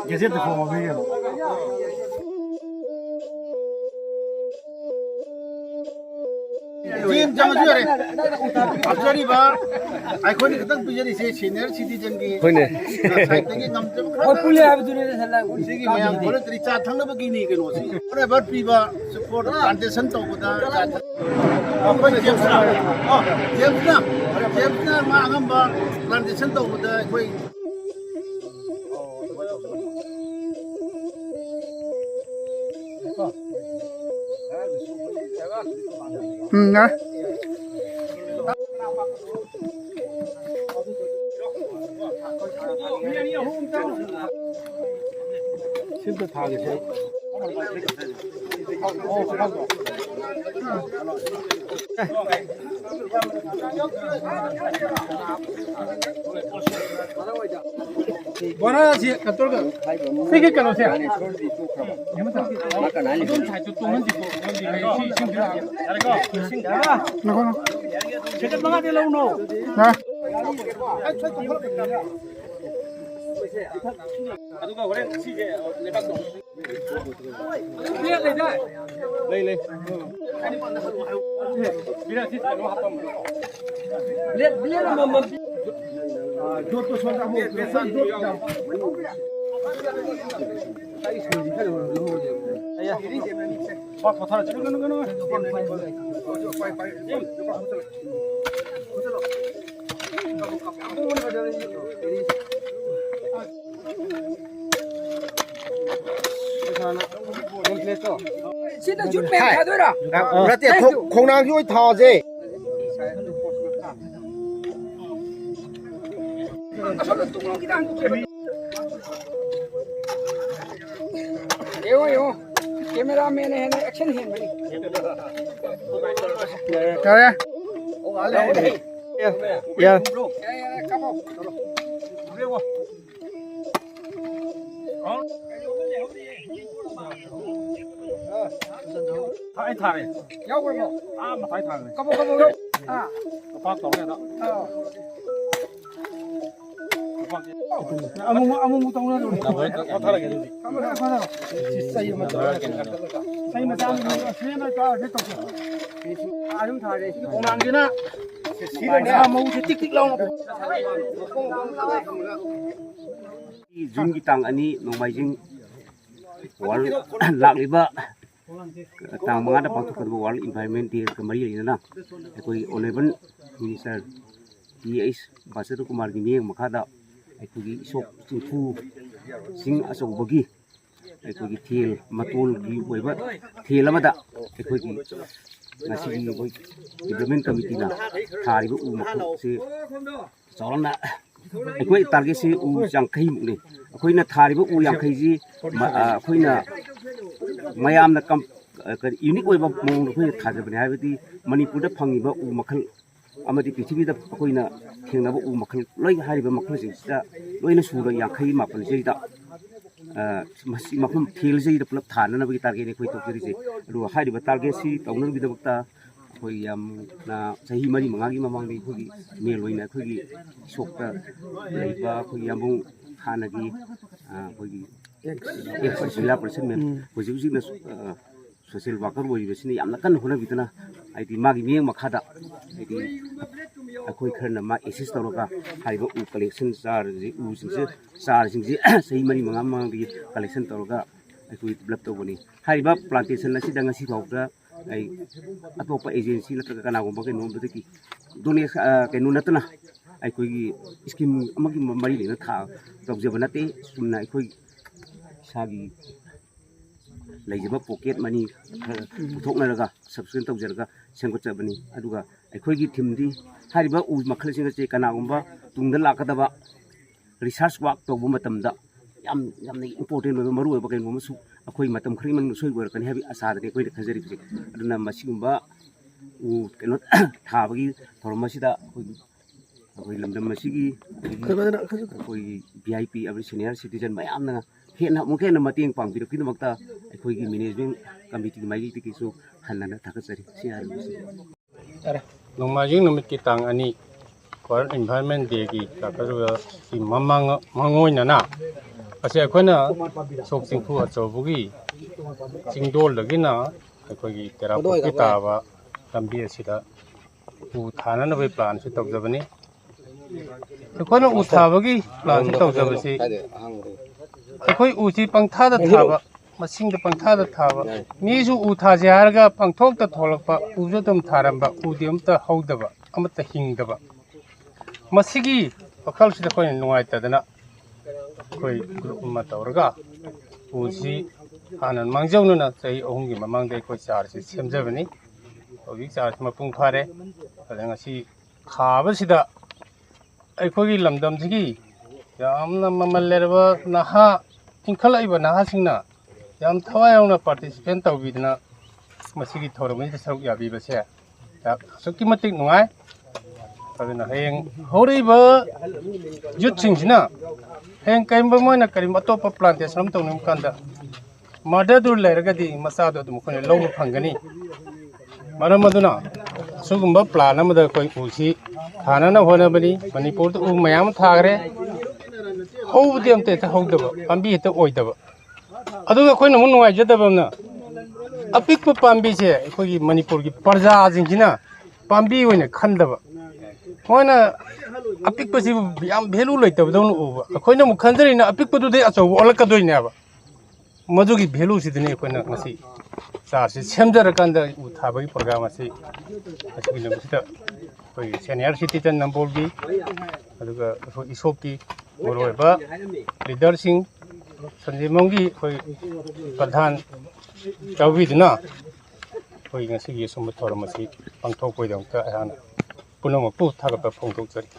Gazette phone Jin jangan juga deh. Abjari ba, aku ni kita bujari senior citizen ki. Saya tadi ngambil. Oh punya apa tu ni salah. Segi mayang boleh terima thang le begini kan osi. Orang berpiba support plantation tu kita. Apa James na? Oh James na mangam ba plantation tu kita. Koi. Nga. Simple target. Bona sih kantor kan? Segi kalau sih. Nah. Aduga orang si je lepas tu. Lihat le dah. Le. Bila sih kalau apa? Lihat mama. Dua tu suara mu. Ayah. Pak kotor aja. Sini jut pek ada dah. Berarti konang juga tahu je. Asal tu kita angkat. Yo, cameraman है ना action है भाई. क्या है? Ya. Kamu. Thái thải. Yo bro. Mà thái thải. Kamu. Ah. Phát tổng này đó. Amung tahu lah. Có thái là cái gì? Kamu dah mana? Saya macam. Saya macam saya macam dia tahu. Arum था रे. Konang kia na. Sila mau tik long. Jun ki tang ani nongmaijing wal lakliba tang manga da pangthok wal environment day kamari lina na koi honorable minister ds Basadu Kumar gi miyeng makhada aikogi isok chingfu sing asok bagi aikogi thel matul gi oiba thel amada aikogi ngasi gi development committee na thariba u makhu se chawlana अखोई target से उ यांखै मुने अखोइना थारिबो उ यांखै जी अखोइना मयामना कम unique ओइबा मोंग अखोइ थाजबने हाबेदि मणिपुरदा फंगिबा उ मखल अमदि पृथ्वीदा अखोइना थेंनाबो उ मखल लोइ हारिबा मखल जिदा लोइना सुरा यांखै मापन जेदा मसी मफम थेल जेदा पुलप थाननाबि टारगेट ने खोइ तोकरिजे रु हारिबा टारगेट सी तौनर बिदबक्ता कोई ना सही मरी मंगागी ममांगी कोई मेल होइना कोई सोक्ता लेबा कोई यामुं हानगी कोई 1% में होजिबिजिना सोशल वर्कर होइबसिनी यामना कन होना बितना आइदि मागी मियें मखादा आइदि अखोइ खरना मा एसेस तौरगा हाइबा उ कलेक्शन चार जी उ सिंसे चार सिंसे सही मरी मंगा मंगी कलेक्शन तौरगा अखोइ डेवलप तौबनी हाइबा प्लांटेशन असी दंगसी फाउदा ai atopa agency natraga kanagumba kaino badaki done kaino natna ai koi scheme amagi mari lena tha tawjeba nate sumna ai koi sagi leijaba pocket money puthoknaraga subscribe tawjaraga sengotjabani aduga ai koi gi thimdi hariba u makhal singa che kanagumba tungda lakadaba research work tawbu matamda yamna important oiba maru oiba kaino masu अखोई मतम खरी मन सोई गोर कने हाबि आसा दे कोइ खजरी बिसे अदुना मसिगुम्बा उ केनो थाबगी थरमसिदा अखोई लमदम मसिगी अखोई वीआईपी अबि सीनियर सिटीजन मयामना हेना मुखेना मतेंग पांगबिर किदमक्ता अखोई मैनेजमेंट कमिटी माइगी तिकिसु हन्ना थाकसरी सियार नोंमाजिंग नमित की तांग अनि वर्ल्ड एनवायरनमेंट डे की ताकरुगा की ममांग मंगोइना ना ꯑꯁꯤ ꯑꯩꯈꯣꯏꯅ ꯁꯣꯛ ꯆꯤꯡꯐꯨ ꯑꯆꯧꯕꯒꯤ ꯆꯤꯡꯗꯣꯜꯗꯒꯤꯅ ꯑꯩꯈꯣꯏꯒꯤ ꯇꯦꯔꯥꯄꯣꯠꯀꯤ ꯇꯥꯕ ꯂꯝꯕꯤ ꯑꯁꯤꯗ ꯎ ꯊꯥꯅꯅꯕꯒꯤ ꯄ꯭ꯂꯥꯟꯁꯨ ꯇꯧꯖꯕꯅꯤ ꯑꯩꯈꯣꯏꯅ ꯎ ꯊꯥꯕꯒꯤ ꯄ꯭ꯂꯥꯟꯁꯨ ꯇꯧꯖꯕꯁꯤ ꯑꯩꯈꯣꯏ ꯎꯁꯤ ꯄꯪꯊꯥꯗ ꯊꯥꯕ ꯃꯁꯤꯡꯗ ꯄꯪꯊꯥꯗ ꯊꯥꯕ ꯃꯤꯁꯨ ꯎ ꯊꯥꯁꯦ ꯍꯥꯏꯔꯒ ꯄꯪꯊꯣꯛꯇ ꯊꯣꯛꯂꯛꯄ ꯎꯁꯨ ꯑꯗꯨꯝ ꯊꯥꯔꯝꯕ ꯎꯗꯤ ꯑꯃꯠꯇ ꯍꯧꯗꯕ ꯑꯃꯠꯇ ꯍꯤꯡꯗꯕ ꯃꯁꯤꯒꯤ ꯋꯥꯈꯜꯁꯤꯗ ꯑꯩꯈꯣꯏꯅ ꯅꯨꯡꯉꯥꯏꯇꯗꯅ ꯑꯩꯈꯣꯏ ꯒ꯭ꯔꯨꯞ ꯑꯃ ꯇꯧꯔꯒ ꯎꯁꯤ ꯍꯥꯟꯅ ꯃꯥꯡꯖꯧꯅꯅ ꯆꯍꯤ 3ꯒꯤ ꯃꯃꯥꯡꯗ ꯑꯩꯈꯣꯏ ꯆꯥꯔꯁꯤ ꯁꯦꯝꯖꯕꯅꯤ ꯍꯧꯖꯤꯛ ꯆꯥꯔꯁꯤ ꯃꯄꯨꯡ ꯐꯥꯔꯦ ꯑꯗ ꯉꯁꯤ ꯊꯥꯕꯁꯤꯗ ꯑꯩꯈꯣꯏꯒꯤ ꯂꯝꯗꯝꯁꯤꯒꯤ ꯌꯥꯝꯅ ꯃꯃꯜ ꯂꯩꯔꯕ ꯅꯍꯥ ꯏꯟꯈꯠꯂꯛꯏꯕ ꯅꯍꯥꯁꯤꯡꯅ ꯌꯥꯝ ꯊꯋꯥꯏ ꯌꯥꯎꯅ ꯄꯥꯔꯇꯤꯁꯤꯄꯦꯠ ꯇꯧꯕꯤꯗꯅ ꯃꯁꯤꯒꯤ ꯊꯧꯔꯝꯁꯤꯗ ꯁꯔꯨꯛ ꯌꯥꯕꯤꯕꯁꯦ ꯑꯁꯨꯛꯀꯤ ꯃꯇꯤꯛ ꯅꯨꯡꯉꯥꯏ ꯑꯗꯨꯅ ꯍꯌꯦꯡ ꯍꯧꯔꯛꯏꯕ ꯌꯨꯠꯁꯤꯡꯁꯤꯅ ꯍꯌꯦꯡ ꯀꯔꯤꯒꯨꯝꯕ ꯃꯣꯏꯅ ꯀꯔꯤꯒꯨꯝꯕ ꯑꯇꯣꯞꯄ ꯄ꯭ꯂꯥꯟꯇꯦꯁꯟ ꯑꯃ ꯇꯧꯅꯤꯡꯕ ꯀꯥꯟꯗ ꯃꯗꯔꯗꯨ ꯂꯩꯔꯒꯗꯤ ꯃꯆꯥꯗꯣ ꯑꯗꯨꯝ ꯑꯩꯈꯣꯏꯅ ꯂꯧꯕ ꯐꯪꯒꯅꯤ ꯃꯔꯝ ꯑꯗꯨꯅ ꯑꯁꯤꯒꯨꯝꯕ ꯄ꯭ꯂꯥꯟ ꯑꯃꯗ ꯑꯩꯈꯣꯏ ꯎꯁꯤ ꯊꯥꯅꯅꯕ ꯍꯣꯠꯅꯕꯅꯤ ꯃꯅꯤꯄꯨꯔꯗ ꯎ ꯃꯌꯥꯝ ꯑꯃ ꯊꯥꯈ꯭ꯔꯦ ꯍꯧꯕꯗꯤ ꯑꯝꯇ ꯍꯦꯛꯇ ꯍꯧꯗꯕ ꯄꯥꯝꯕꯤ ꯍꯦꯛꯇ ꯑꯣꯏꯗꯕ ꯑꯗꯨꯒ ꯑꯩꯈꯣꯏꯅ ꯑꯃꯨꯛ ꯅꯨꯡꯉꯥꯏꯖꯗꯕ ꯑꯃꯅ ꯑꯄꯤꯛꯄ ꯄꯥꯝꯕꯤꯁꯦ ꯑꯩꯈꯣꯏꯒꯤ ꯃꯅꯤꯄꯨꯔꯒꯤ ꯄ꯭ꯔꯖꯥꯁꯤꯡꯁꯤꯅ ꯄꯥꯝꯕꯤ ꯑꯣꯏꯅ ꯈꯟꯗꯕ ꯃꯣꯏꯅ ꯑꯄꯤꯛꯄꯁꯤꯕꯨ ꯌꯥꯝ ꯚꯦꯂꯨ ꯂꯩꯇꯕꯗꯧꯅ ꯎꯕ ꯑꯩꯈꯣꯏꯅ ꯑꯃꯨꯛ ꯈꯟꯖꯔꯤꯅ ꯑꯄꯤꯛꯄꯗꯨꯗꯩ ꯑꯆꯧꯕ ꯑꯣꯜꯂꯛꯀꯗꯣꯏꯅꯦꯕ ꯃꯗꯨꯒꯤ ꯚꯦꯂꯨꯁꯤꯗꯅꯤ ꯑꯩꯈꯣꯏꯅ ꯉꯁꯤ ꯆꯥꯔꯁꯤ ꯁꯦꯝꯖꯔꯀꯥꯟꯗ ꯎ ꯊꯥꯕꯒꯤ ꯄ꯭ꯔꯣꯒ꯭ꯔꯥꯝ ꯑꯁꯤ ꯑꯁꯤꯒꯤ ꯅꯨꯃꯤꯠꯁꯤꯗ ꯑꯩꯈꯣꯏꯒꯤ ꯁꯦꯅꯤꯌꯔ ꯁꯤꯇꯤꯖꯟ ꯅꯝꯕꯣꯜꯒꯤ ꯑꯗꯨꯒ ꯑꯩꯈꯣꯏ ꯏꯁꯣꯞꯀꯤ ꯃꯔꯨꯑꯣꯏꯕ ꯂꯤꯗꯔꯁꯤꯡ ꯁꯟꯖꯦꯟꯕꯝꯒꯤ ꯑꯩꯈꯣꯏ ꯄ꯭ꯔꯙꯥꯟ ꯌꯥꯎꯕꯤꯗꯨꯅ ꯑꯩꯈꯣꯏ ꯉꯁꯤꯒꯤ ꯑꯁꯨꯝꯕ ꯊꯧꯔꯝ ꯑꯁꯤ ꯄꯥꯡꯊꯣꯛꯄꯒꯤꯗꯃꯛꯇ ꯑꯩꯍꯥꯛꯅ ꯄꯨꯝꯅꯃꯛꯄꯨ ꯊꯥꯒꯠꯄ ꯐꯣꯡꯗꯣꯛꯆꯔꯤ